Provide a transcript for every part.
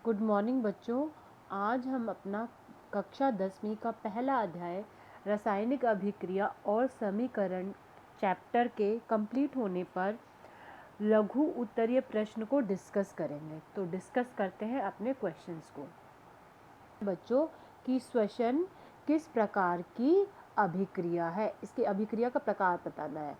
Good morning बच्चों। आज हम अपना कक्षा 10वीं का पहला अध्याय रासायनिक अभिक्रिया और समीकरण चैप्टर के कंप्लीट होने पर लघु उत्तरीय प्रश्न को डिस्कस करेंगे। तो डिस्कस करते हैं अपने क्वेश्चंस को। बच्चों की श्वसन किस प्रकार की अभिक्रिया है, इसकी अभिक्रिया का प्रकार बताना है।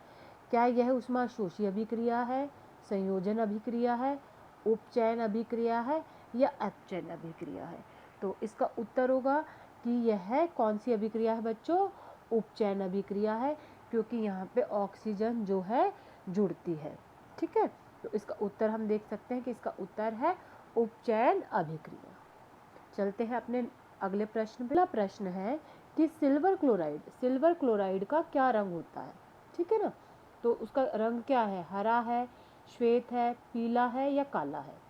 क्या यह ऊष्माशोषी अभिक्रिया है, संयोजन अभिक्रिया है, उपचयन अभिक्रिया है या अपचयन अभिक्रिया है। तो इसका उत्तर होगा कि यह कौन सी अभिक्रिया है बच्चों, उपचयन अभिक्रिया है, क्योंकि यहाँ पे ऑक्सीजन जो है जुड़ती है। ठीक है, तो इसका उत्तर हम देख सकते हैं कि इसका उत्तर है उपचयन अभिक्रिया। चलते हैं अपने अगले प्रश्न। पहला प्रश्न है कि सिल्वर क्लोराइड का क्या रंग होता है। ठीक है ना, तो उसका रंग क्या है, हरा है, श्वेत है, पीला है या काला है।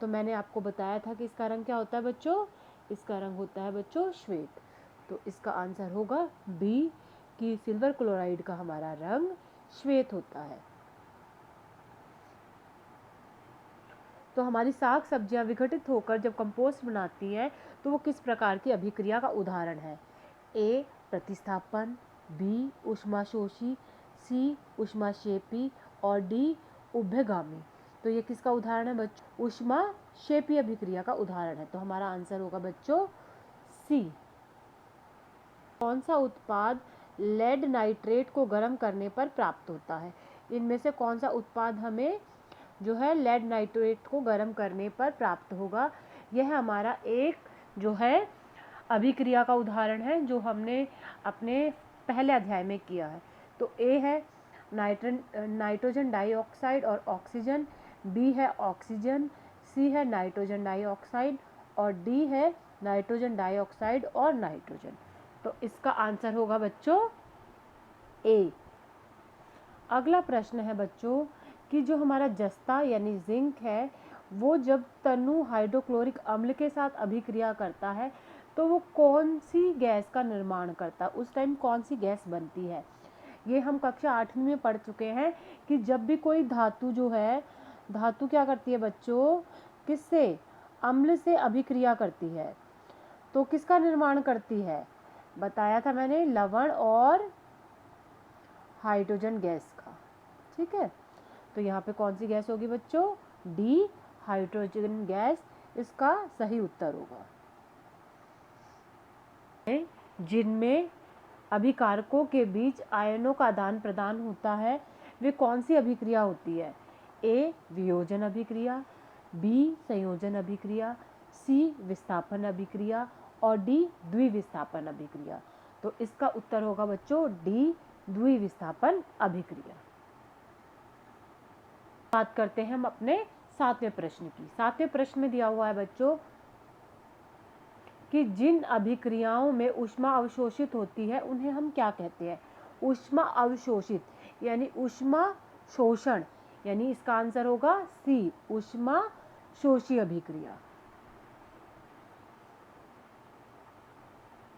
तो मैंने आपको बताया था कि इसका रंग क्या होता है बच्चों, इसका रंग होता है बच्चों श्वेत। तो इसका आंसर होगा बी कि सिल्वर क्लोराइड का हमारा रंग श्वेत होता है। तो हमारी साग सब्जियां विघटित होकर जब कंपोस्ट बनाती हैं तो वो किस प्रकार की अभिक्रिया का उदाहरण है। ए प्रतिस्थापन, बी ऊष्माशोषी, सी ऊष्माक्षेपी और डी उभयगामी। तो ये किसका उदाहरण है बच्चों, ऊष्माक्षेपी अभिक्रिया का उदाहरण है। तो हमारा आंसर होगा बच्चों सी। कौन सा उत्पाद लेड नाइट्रेट को गर्म करने पर प्राप्त होता है। इनमें से कौन सा उत्पाद हमें जो है लेड नाइट्रेट को गर्म करने पर प्राप्त होगा। यह हमारा एक जो है अभिक्रिया का उदाहरण है जो हमने अपने पहले अध्याय में किया है। तो ए है नाइट्रोजन डाइऑक्साइड और ऑक्सीजन, बी है ऑक्सीजन, सी है नाइट्रोजन डाइऑक्साइड और डी है नाइट्रोजन डाइऑक्साइड और नाइट्रोजन। तो इसका आंसर होगा बच्चों ए। अगला प्रश्न है बच्चों कि जो हमारा जस्ता यानी जिंक है वो जब तनु हाइड्रोक्लोरिक अम्ल के साथ अभिक्रिया करता है तो वो कौन सी गैस का निर्माण करता है, उस टाइम कौन सी गैस बनती है। ये हम कक्षा 8वीं में पढ़ चुके हैं कि जब भी कोई धातु जो है, धातु क्या करती है बच्चों, किससे, अम्ल से अभिक्रिया करती है तो किसका निर्माण करती है, बताया था मैंने, लवण और हाइड्रोजन गैस का। ठीक है, तो यहाँ पे कौन सी गैस होगी बच्चों, डी हाइड्रोजन गैस इसका सही उत्तर होगा। जिनमें अभिकारकों के बीच आयनों का आदान प्रदान होता है वे कौन सी अभिक्रिया होती है। ए वियोजन अभिक्रिया, बी संयोजन अभिक्रिया, सी विस्थापन अभिक्रिया और डी द्विविस्थापन अभिक्रिया। तो इसका उत्तर होगा बच्चों डी द्विविस्थापन अभिक्रिया। बात करते हैं हम अपने 7वें प्रश्न की। 7वें प्रश्न में दिया हुआ है बच्चों कि जिन अभिक्रियाओं में ऊष्मा अवशोषित होती है उन्हें हम क्या कहते हैं। ऊष्मा अवशोषित यानी ऊष्मा शोषण, यानी इसका आंसर होगा सी ऊष्मा शोषी अभिक्रिया।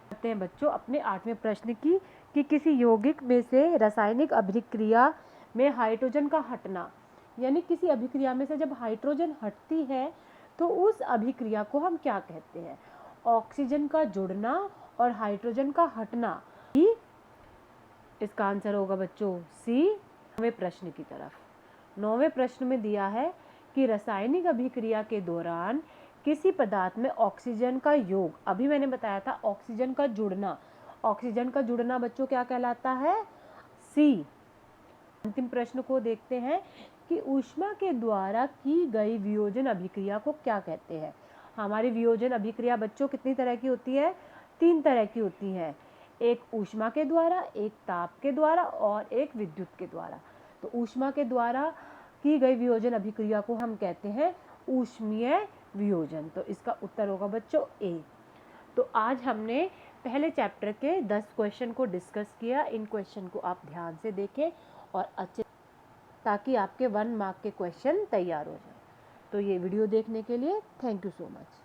करते हैं बच्चों अपने 8वें प्रश्न की कि किसी यौगिक में से रासायनिक अभिक्रिया में हाइड्रोजन का हटना, यानी किसी अभिक्रिया में से जब हाइड्रोजन हटती है तो उस अभिक्रिया को हम क्या कहते हैं। ऑक्सीजन का जुड़ना और हाइड्रोजन का हटना ही इसका आंसर होगा बच्चों सी। 9वें प्रश्न की तरफ। 9वें प्रश्न में दिया है कि रासायनिक अभिक्रिया के दौरान किसी पदार्थ में ऑक्सीजन का योग, अभी मैंने बताया था ऑक्सीजन का जुड़ना, ऑक्सीजन का जुड़ना बच्चों क्या कहलाता है, सी। अंतिम प्रश्न को देखते हैं कि ऊष्मा के द्वारा की गई वियोजन अभिक्रिया को क्या कहते हैं। हमारी वियोजन अभिक्रिया बच्चों कितनी तरह की होती है, 3 तरह की होती है, एक ऊष्मा के द्वारा, एक ताप के द्वारा और एक विद्युत के द्वारा। तो ऊष्मा के द्वारा की गई वियोजन अभिक्रिया को हम कहते हैं ऊष्मीय वियोजन। तो इसका उत्तर होगा बच्चों ए। तो आज हमने पहले चैप्टर के 10 क्वेश्चन को डिस्कस किया। इन क्वेश्चन को आप ध्यान से देखें और अच्छे, ताकि आपके 1 मार्क के क्वेश्चन तैयार हो जाए। तो ये वीडियो देखने के लिए थैंक यू सो मच।